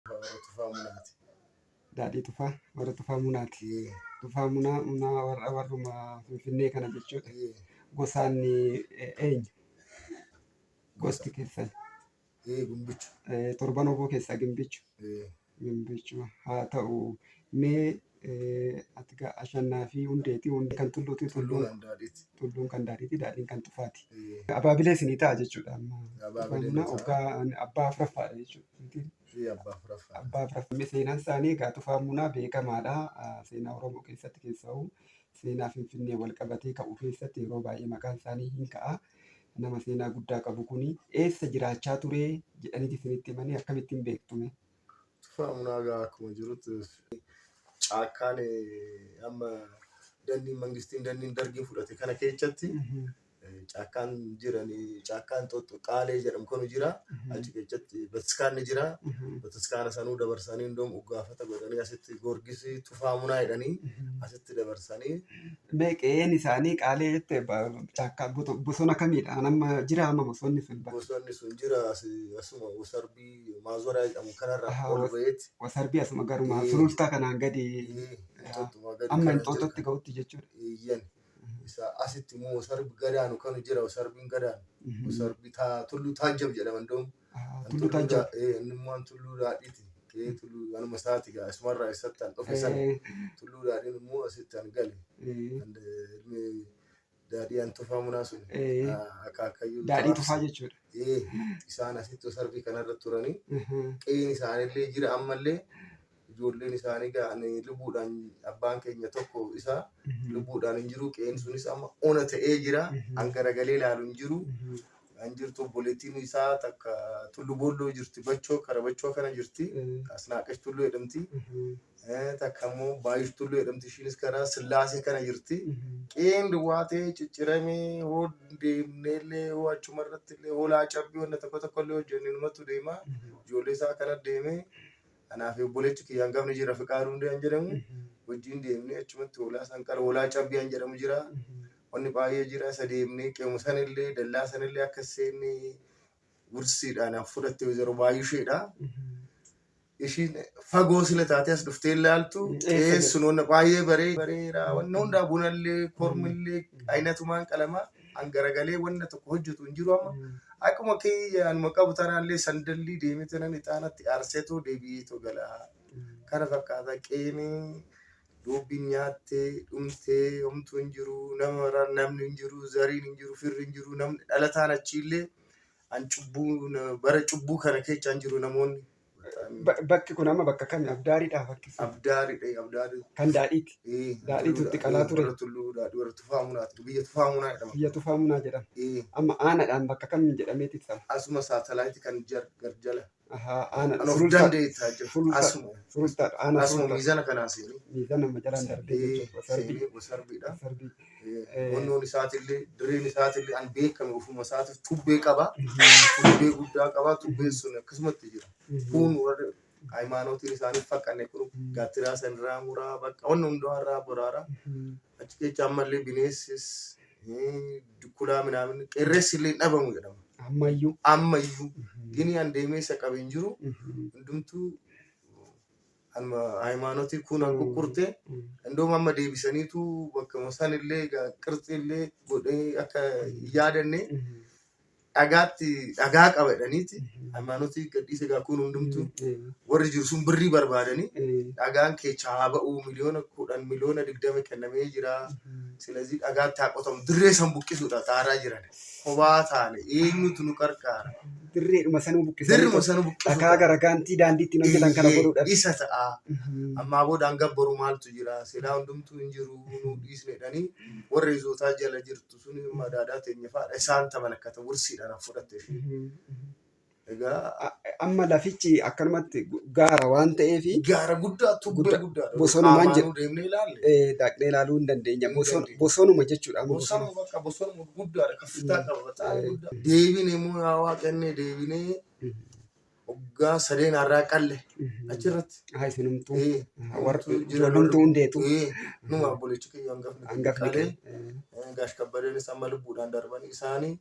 Tufaa munaati. Daadhii tufaa warra tufaa munaati. Tufaa munaa warruma Finfinnee kana jechuudha. Gosaan eenyu? Gosti keessan? Gimbicha. Torban oboo keessaa gimbichu. Gimbichuma haa ta'u mee ati Ashannaa fi Hundeeti. Hundee kan tulluuti. Tulluun kan daadhiiti. Daadhiin kan tufaati. Abaabilee isinii ta'a jechuudha. Abbaa afuraffaadha jechuudha. Abbaa afuraffaa. Seenaan isaanii egaa tufaa munaa beekamaadha. Seenaa Oromoo keessatti keessa'u seenaa Finfinnee wal qabatee ka'u keessatti yeroo baay'ee maqaan isaanii hin ka'a. Nama seenaa guddaa qabu kuni eessa jiraachaa ture jedhanii isinitti himanii akkamittiin beektume? Tufaa munaa egaa akkuma jirutti caakkaan amma dandiin mangistiin dandiin dargiin fudhate kana keessatti caakkaan jiranii caakkaan qaalee jedhamu kanu jira. Achi keessatti bataskaanni jira. Bataskaana sanuu dabarsanii indoom uggaafata godhanii asitti gorgisii tufaa munaa jedhanii asitti dabarsanii. Meeqeen isaanii qaalee jettee caakkaa bosona kamiidha? Nama jira amma bosonni sun? Bosonni sun jira asuma wasarbii maazoraa jedhamu kanarraa ol ba'eeti. Wasarbii asuma garuma sulultaa kanaan gadi amma Inxooxxootti ga'utti jechuudha. Asitti immoo wasarbi gadaanu kanu jira. Wasarbiin gadaanu. Wasarbi tulluu taajjab jedhama indoom. Tulluu taajjab. Inni immoo tulluu daadhiiti. Tulluu anuma isaati gaa asumarraa isatti an dhufe sana. Tulluu daadhiin immoo asitti an gale. Daadhii an tufaa munaa sun. Akaakayyuu. Daadhii tufaa jechuudha. Isaan asitti wasarbii kanarra turanii. Qe'een isaanillee jira ammallee. Ijoolleen isaanii ga'anii lubbuudhaan abbaan keenya tokko isaa lubbuudhaan hin jiru. Qe'een sunis amma ona ta'ee jira. An garagalee ilaalu hin jiru. An jirtu obboleettiin isaa takka tullu boolloo jirti. Kara bachoo kana jirti. Asnaaqash tulluu jedhamti. Takka immoo Baay'ish tulluu jedhamti. Ishiinis karaa Sillaasee kana jirti. Qe'een duwwaa ta'ee cicciramee hoo deemneellee hoo achumarratti illee hoolaa cabbii wanta tokko tokkollee hojjennee numatu deema. Ijoollee isaa kana deemee. Kanaaf obboleechi kiyyaan gafni jira Fiqaaduu Hundee jedhamu wajjin deemnee achumatti hoolaa sanqara hoolaa cabbii jedhamu jira. Wanni baay'ee jira. Isa deemnee qe'uma sanillee dallaa sanillee akka seenne wursiidhaan fudhatte yeroo baay'isheedha. Ishiin fagoo sila taatee as dhuftee ilaaltu qeessunoonni baay'ee bareedaa wanna hundaa bunallee kormillee aynatumaan qalamaa an garagalee wanna tokko hojjetu hin jiru amma. Akkuma kiyyaan qabu tanaallee sandallii deemee tanan ixaanatti aarseetoo deebi'eetoo galaa. Kana fakkaata qe'een dubbiin nyaattee dhumtee homtuu hin jiru. Namni hin jiru. Zariin hin jiru. Firri hin jiru. Namni dhalataan achiillee an bara cubbuu kana keessa hin jiru namoonni. Bakki kun amma bakka kami? Abdaariidha bakki sun? Abdaarii. Kan daadhiiti? Daadhiitutti qalaa ture? Warra tufaa munaati. Biyya tufaa munaa jedhama. Biyya tufaa munaa jedhama. Amma aanaadhaan bakka kamiin jedhameeti ibsama? Asuma saatalaayitii kan garjala. Asuma miizana kanaan seenii. Miizana amma jalaan darbee jechuudha. Wasarbiidha. Wannoon isaatillee dirreen isaatillee an beekame ofuma isaatiif tubbee qaba. Tubbee guddaa qaba. Tubbeen sun akkasumatti jira. Kun warra hayimaanootiin isaaniif faqqanne kun gaattiraa sanirraa muraa bakka wanna hundaarraa boraara. Achi keessa ammallee bineensis dukkulaa minaamin qeerreessillee dhabamu jedhama. Ammayyuu. Gini an deemee isa qabee hin jiru. Hundumtuu hayimaanootii kun an quqqurte. Indoom amma deebisaniitu bakka sanillee qirxiillee godhee akka yaadanne dhagaa qaba jedhaniiti. Hayimaanootii gadhiise gaa kun hundumtuu warri jiru sun birrii barbaadanii dhagaan keessa haa ba'u miliyoona 10 miliyoona 20 kennamee jira. Silazii dhagaatti haa qotamu dirree san buqqisuudha taaraa jiran. Kophaa taane eenyutu nu qarqaara? Dirreedhuma sanuu buqqisanii dhagaa garagaantii daandiitti hojjetan kana godhuudhaaf. Isa ta'a. Ammaa boodaan gabbaru maaltu jira? Silaa hundumtuu hin jiru nu dhiisneedhanii warra izootaa jala jirtu sun madaadaa teenya fa'aadha. Isaan taman akkata wursiidhaan fudhatte. Egaa amma lafichi akkanumatti gaara waan ta'eef gaara guddaa tubbee guddaa bosonumaan jedhu deemnee ilaalle dhaqnee ilaaluu hin dandeenya. Bosonuma jechuudha. Bosonuma bakka bosonuma guddaadha. Kaffitaa qaba. Deebinee immoo yaa waaqannee deebinee waggaa 3 har'aa qalle achirratti. Isinumtuu ijoollumtuu hundeetu. Numa obboleechi kiyya hangafni. Gaash kabbadeenis amma lubbuudhaan darbanii isaanii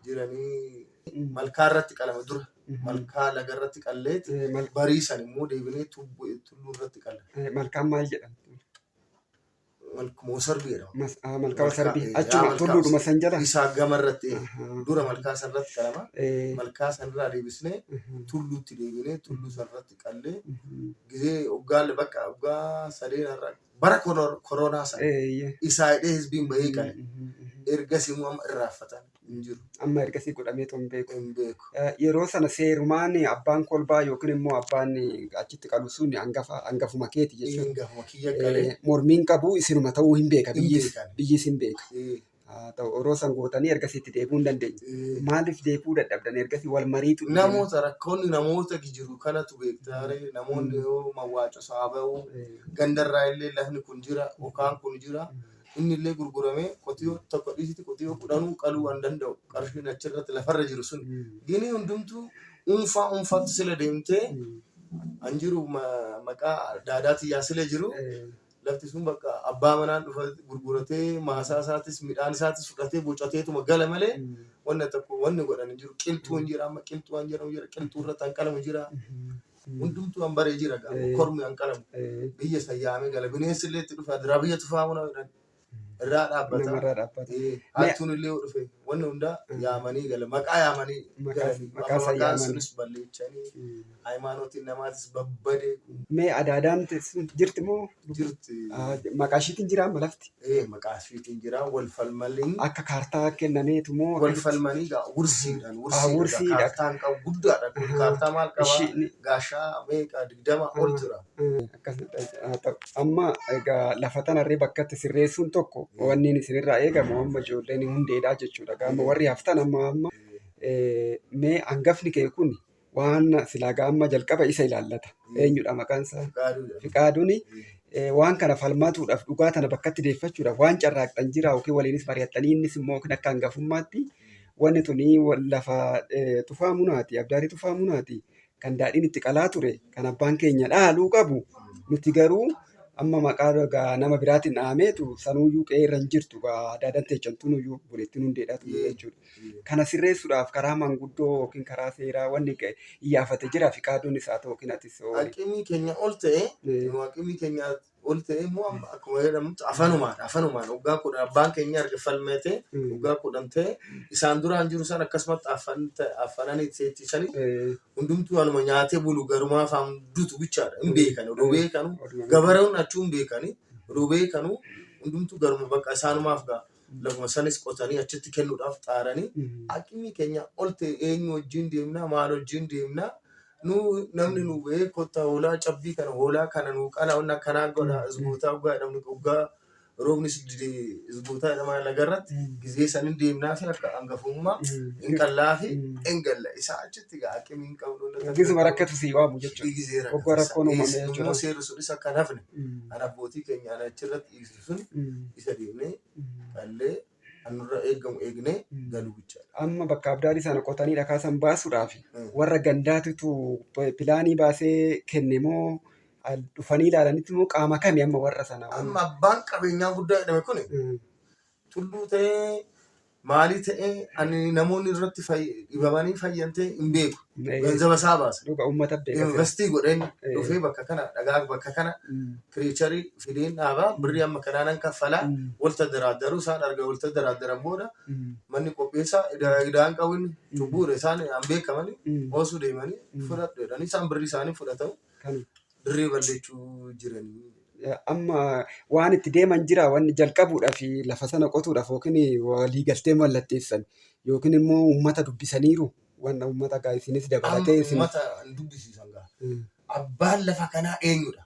jiranii malkaa irratti qalama dura. malkaa lagarratti qalleet bariisan immoo deebinee tulluu irratti qalle. Malkaan maal jedhamti? Malkumoo sarbii jedhama. Malkaa sarbii achuma tulluudhuma san jala. Isaa gamarratti dura malkaa sanarratti qalama. Malkaa sanarraa deebisnee tulluutti deebinee tulluu sanarratti qallee gizee oggaalle bakka oggaa sadeenarraa bara koronaa sana isaa hidhee hizbiin bahee qale. Ergasii immoo amma irraanfatan hin jiru. Amma ergasii godhameetu hin beeku. Yeroo sana seerumaan abbaan kolbaa yookiin immoo abbaan achitti qalu sun hangafuma keeti jechuudha. Hangafuma kiyya qalee. Mormiin qabu isinuma ta'uu hin beeka biyyis hin beeka. Ta'u yeroo san gootanii ergasiitti deebuu hin dandeenye. Maaliif deebuu dadhabdan ergasii wal mariitu? Namoota rakkoonni namoota jiru kanatu beektaare namoonni yoo mawwaaco saaba'u gandarraa illee lafni kun jira yookaan kun jira. Inni illee gurguramee qotiyyoo tokko dhiisitti qotiyyoo 10 qaluu waan danda'u qarshiin achirratti lafarra jiru sun gini hundumtuu dhuunfaatti sila deemtee an jiru maqaa daadaatii yaa sila jiru lafti sun bakka abbaa manaan dhufa gurguratee maasaa isaatis midhaan isaatis fudhatee bocateetuma gala malee wanni godhan jiru qilxuu hin jira amma qilxuu waan jedhamu jira qilxuu irratti hanqalamu jira. Hundumtuu an baree jira kormi hanqalamu biyya sayyaamee gala bineensi illee itti dhufa diraa biyya tufaamuna irraa dhaabbata. Hattuun illee dhufe wanni hundaa yaamanii gala maqaa yaamanii galanii maqaan sunis balleechanii hayimaanootiin namaatis babbadee. Mee adaadaan jirti moo? Jirti. Maqaa ishiitiin jira amma lafti? Maqaa ishiitiin jira wal falmaliin. Akka kaartaa kennameetu moo? Wal falmanii wursiidhaan kaartaan qabu guddaadha. Kaartaa maal qabaa? Gaashaa meeqa 20 ol jira. Amma egaa lafa tanarree bakkatti sirreessuun tokko wanni isinirraa eegamu amma ijoolleen hundeedhaa jechuudha. Gaama warri haftan amma mee hangafni kee kun waan silaa gaama jalqaba isa ilaallata. Eenyudha maqaan isaa? Fiqaaduuni. Waan kana falmatuudhaaf dhugaa tana bakkatti deeffachuudhaaf waan carraaqxan jira yookiin waliinis mari'attanii innis immoo akka hangafummaatti wanni tuni lafa tufaa munaati abdaarii tufaa munaati kan daadhiin itti qalaa ture kan abbaan keenya dhaaluu qabu nuti garuu amma maqaa nama biraatiin dhaameetu sanuuyyuu qe'ee irra hin jirtu daadaan teechantuunuyyuu buleettiin hundeedhaatu jechuudha. Kana sirreessuudhaaf karaa manguddoo yookiin karaa seeraa wanni iyyaafate jira Fiqaaduun isaa ta'u yookiin atis. Haqimii keenya ol ta'e immoo akkuma jedhamutti afanumaan waggaa 10 abbaan keenya arge falmate waggaa 10 ta'e isaan duraan jiru san akkasumatti afananii seettisanii hundumtuu anuma nyaatee bulu garumaa afaan duutu bichaadha hin beekan odoo beekanu gabareewwan achuu hin beekani odoo beekanu hundumtuu garuma bakka isaanumaaf lafuma sanis qotanii achitti kennuudhaaf xaaranii haqimii keenya ol ta'e eenyu wajjin deemnaa maal wajjin deemnaa namni nu beekota hoolaa cabbii kana hoolaa kana nu qala onna kanaa godha isbootaa ugaa jedhamni ugaa roobnis isbootaa jedhama lagarratti gizee sanin deemnaa fi akka hangafummaa hin qallaa fi hin galla isaa achitti haqimii hin qabnu. Gisuma rakkatu si waamu jechuudha. Oggaa rakkoon uumame jechuudha. Seerri sunis akka nafne kan abbootii keenya achirratti dhiisu sun isa deemnee qallee anurra eegamu eegnee galuu bichaadha. Amma bakka abdaarii sana qotanii dhakaasan baasuudhaaf warra gandaatitu pilaanii baasee kenne moo dhufanii ilaalanitti moo qaama kami amma warra sana? Amma abbaan qabeenyaa guddaa jedhame kun tulluu ta'ee maalii ta'ee ani namoonni irratti dhibamanii fayyantee hin beeku. Genzaba isaa baasa. Dhuga uummata beekaa. Investii godheen dhufee bakka kana dhagaa bakka kana kiriicharii fideen dhaabaa birrii amma kanaanan kaffalaa walta daraaddaruu isaan arga walta daraaddaran booda manni qopheessaa idaan qawwin cubbuudha isaan an beekamanii oosuu deemanii fudhadhu jedhanii isaan birrii isaanii fudhatamu birrii balleechuu jiranii. Amma waan itti deeman jira wanni jalqabuudhaaf lafa sana qotuudhaaf yookiin walii galtee mallatteessan yookiin immoo uummata dubbisaniiru waan uummata gaasinis dabalatee isin. Uummata dubbisiisan gaa. Abbaan lafa kanaa eenyudha?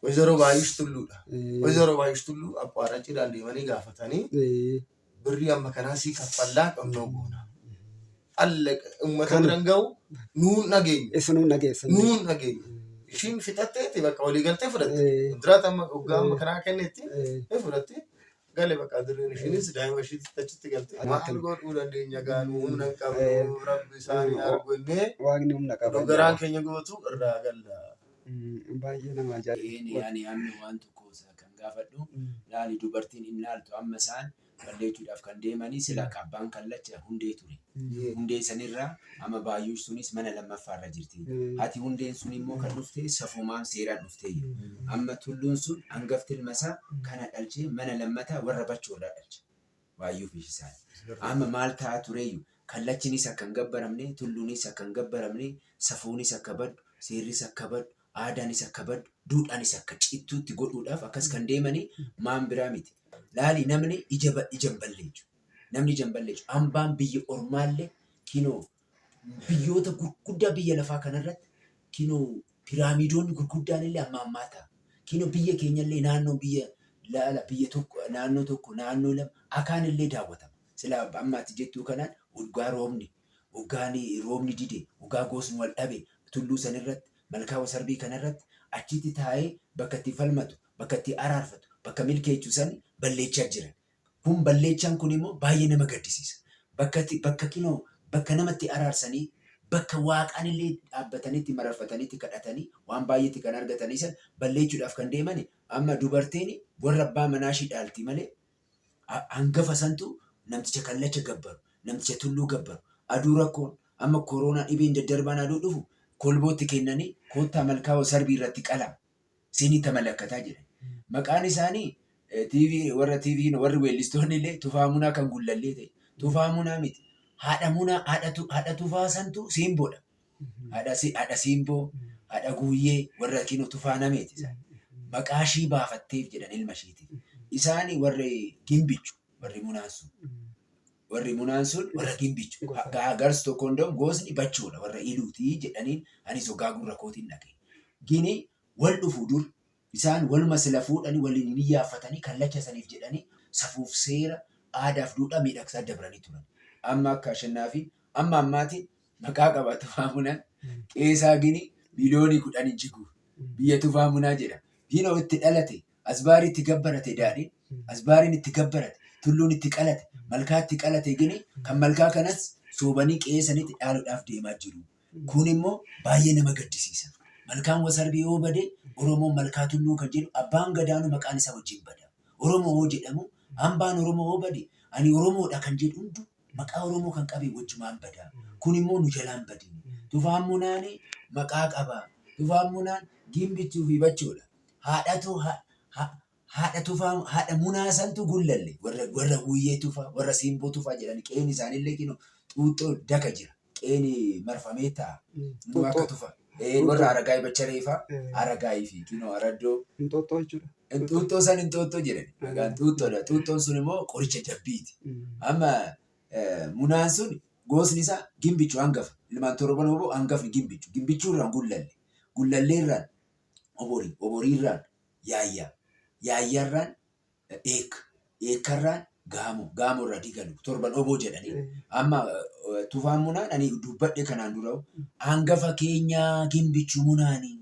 Wayzaroo Baay'ish Tulluudha. Wayzaroo Baay'ish Tulluu Abbaarachiidhaan deemanii gaafatanii birrii amma kanaa sii kaffallaa qabnoo goona. Uummata biraan gahu nuun nageenya. Isinuun nageessan. Nuun nageenya. Ishiin fixatteeti bakka walii galtee fudhatte. Duraata amma waggaa amma kanaa kennetti fudhatte galee bakka dirreen ishiinis daa'ima ishiitti achitti galte. Maal godhuu dandeenya gaanuu humna hin qabnu rabbi isaanii argunnee waaqni humna qaba. Garaan keenya gootu irraa galla. Baay'ee nama ajaa'iba. Yaani amma waan tokko kan gaafadhu laali dubartiin hin laaltu amma isaan balleechuudhaaf kan deemanii sila abbaan kallacha hundee ture. Hundee sanirraa amma baay'uun sunis mana lammaffaarra jirti. Haati hundeen sun immoo kan dhufte safumaan seeraan dhuftee amma tulluun sun hangafti ilma isaa kana dhalchee mana lammataa warra bachoodhaa dhalche. Baay'uuf isaan. Amma maal ta'a tureeyyu kallachinis akka hin gabbaramne tulluunis akka hin gabbaramne safuunis akka baddu seerris akka baddu aadaanis akka baddu duudhaanis akka cittuutti godhuudhaaf akkas kan deemanii maan biraa miti. Laali namni ijaan balleessu. Namni ijaan balleessu. Hambaan biyya ormaallee kinoo biyyoota gurguddaa biyya lafaa kanarratti kinoo piraamiidoonni gurguddaan illee amma ta'a. Kinoo biyya keenyallee naannoo biyya tokko naannoo lama akaan illee daawwatama. Sila ammaatti jettuu kanaan waggaa roobni dide waggaa gosni wal dhabe tulluu sanirratti malkaa wasarbii kanarratti achitti taa'ee bakka itti falmatu bakka itti araarfatu bakka milkeechuu san balleechaa jiran. Kun balleechaan kun immoo baay'ee nama gaddisiisa. Bakka namatti araarsanii bakka waaqaan illee dhaabbataniitti mararfataniitti kadhatanii waan baay'eetti kan argatanii san balleechuudhaaf kan deemani amma dubartiin warra abbaa manaashii dhaalti malee hangafa santu namticha kallacha gabbaru namticha tulluu gabbaru aduu rakkoon amma kooroonaa dhibeen daddarbaan aduu dhufu kolbootti kennanii koottaa malkaa wasarbii irratti qalama siinitti malakkataa jedhan. Maqaan isaanii warri weellistoonni illee tufaamunaa kan gullallee ta'e tufaamunaa miti. Haadha tufaa santu siimboodha. Haadha siimboo, haadha guuyyee warra kinoo tufaa nameeti. Maqaa ishii baafatteef jedhan ilma ishiitiif. Isaani warri gimbichu warri munaansun. Warri munaansun warra gimbichu. Garsi tokko hundam gosni bachoodha warra iluutii jedhaniin anis ogaa gurra kootiin dhagaye. Gini wal dhufu dur isaan waluma sila fuudhanii waliin ni yaaffatanii kallacha saniif jedhanii safuuf seera aadaaf duudhaa miidhagsaa dabranii turan. Amma akka Ashannaafi amma ammaatiin maqaa qaba tufaamunaan qeesaa gini miliyoonii 10 jigu biyya tufaamunaa jedha. Ginoo itti dhalate asbaarii itti gabbarate daadhiin asbaariin itti gabbarate tulluun itti qalate malkaa itti qalate gini kan malkaa kanas soobanii qeesanitti dhaaluudhaaf deemaa jiru. Kun immoo baay'ee nama gaddisiisa. Malkaan wasarbii yoo bade Oromoon malkaa tulluu kan jedhu abbaan gadaanu maqaan isaa wajjin bada. Oromoo yoo jedhamu hambaan Oromoo yoo bade ani Oromoodha kan jedhu hundu maqaa Oromoo kan qabe wajjumaan bada. Kun immoo nu jalaan badini. Tufaamunaan maqaa qaba. Tufaamunaan gimbichuu fi bachoodha. Haadha munaa santu gullalle warra guuyyee tufaa warra siimboo tufaa jedhani qeen isaanillee kinoo xuuxxoo daka jira. Qeen marfamee ta'a. Nu akka tufaa. Warra aragaay bachareefaa aragaay fi kinoo araddoo. Inxooxxoo jechuudha. Inxooxxoo san inxooxxoo jedhani. Maqaan xuuxxoodha. Xuuxxoon sun immoo qoricha jabbiiti. Amma munaan sun gosni isaa gimbichu hangafa. Ilmaan torban oboo hangafni gimbichu. Gimbichuurraan gullalle. Gullalleerraan oborii. Oboriirraan yaayyaa. Yaayyaarraan eeka. Eekarraan gaamoo. Gaamoorraa digalu. Torban oboo jedhanii. Amma tufaan munaan ani dubbadhe kanaan dura hangafa keenyaa gimbichu munaanii.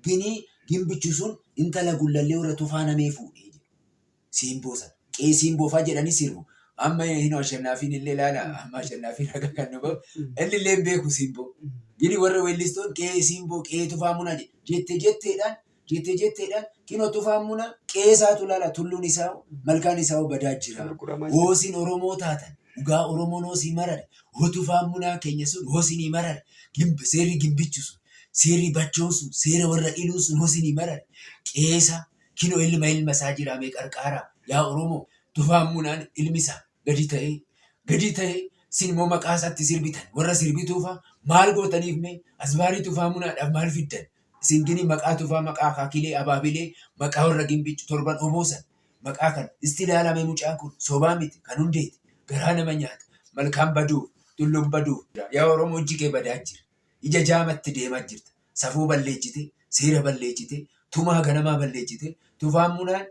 Gini gimbichu sun intala gullallee warra tufaa namee fuudhee jedhu. Siimboo sana. Qee siimboofaa jedhanii sirbu. Amma hinoo Ashannaafiin illee ilaala. Amma Ashannaafiin akka kan nu bahu. Inni illee beeku siimboo. Gini warra weellistoon qee siimboo qee tufaa munaa jetteedhaan kinoo tufaa munaa qeesaatu laala tulluun isaa malkaan isaa badaa jira. Hoosiin Oromoo taatan dhugaa Oromoon hoosii marare. Hoo tufaan munaa keenya sun hoosii marare. Seerri gimbichu sun seerri bachoo sun seera warra iluu sun hoosii marare. Qeesa kinoo ilma isaa jiraamee qarqaaraa yaa Oromoo tufaan munaan ilmi isaa gadi ta'ee sin immoo maqaa isaatti sirbitan warra sirbituufaa maal gootaniif mee asbaarii tufaa munaadhaaf maal fiddan isin gini maqaa tufaa maqaa kaakilee abaabilee maqaa warra gimbichu torban oboosan maqaa kan isti ilaalame mucaan kun sobaa miti kan hundeeti garaa nama nyaata malkaan baduuf tulluun baduuf yaa Oromoo hojii kee badaa jira ija jaamatti deemaa jirta safuu balleechite seera balleechite tumaa ganamaa balleechite tufaan munaan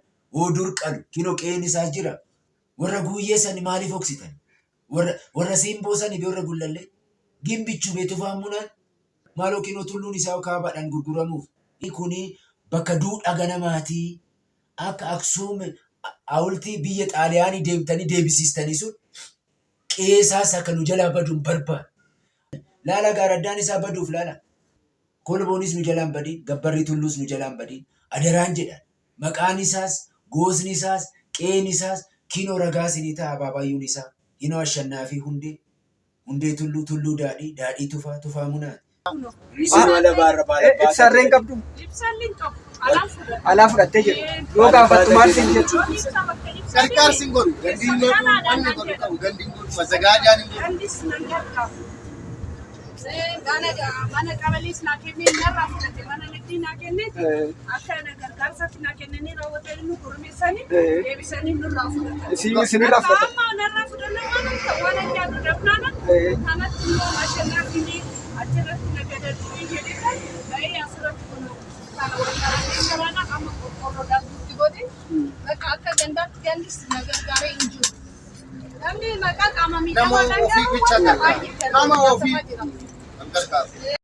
dur qalu kinoo qeen isaa jira warra guuyyee sani maaliif oksitan warra siimboo sani warra gullallee gimbichuu bee tufaan munaan maaloo kinoo tulluun isaa kaabaadhaan gurguramuuf kuni bakka duudhaa ganamaatii akka Aksuum hawultii biyya Xaaliyaanii deemtanii deebisiistanii sun qeesaas akka nu jalaa baduun barbaadu. Laala gaaraddaan isaa baduuf laala. Kolboonis nu jalaan badiin gabbarri tulluus nu jalaan badiin adaraan jedhan maqaan isaas gosni isaas qeen isaas Kinoo ragaa isinii ta'a abaabayyuun isaa. Hinoo ashannaa fi hundee. Hundee tulluu daadhii tufaa munaa. Ibsarreen qabdu. Alaa fudhattee jirtu. Yoo gaafattu maal siin jettu? Gargaarsi hin godhu. Gandiin godhu wanni godhu qabu. Gandiin godhu masagaadhaan hin godhu. Mana qabaliis naa kennee narraa fudhate mana nagdii naa kennee akka gargaarsaatti naa kennanii raawwatanii nu gurmeessanii deebisanii nurraa fudhatan. Isinirraa fudhatan. Amma narraa fudhannaa waan akka yaadu dhabnaana kanatti immoo mashannaa fi achirratti nagadaduu jedhee ga'ee asirratti kun kana wal karaana amma qorqorroodhaan guutti godhe bakka akka gandaatti gandis na gargaaree hin jiru. Namni maqaa qaama miidhamaa Nama ofii bicha gargaara. Nama ofii gargaara.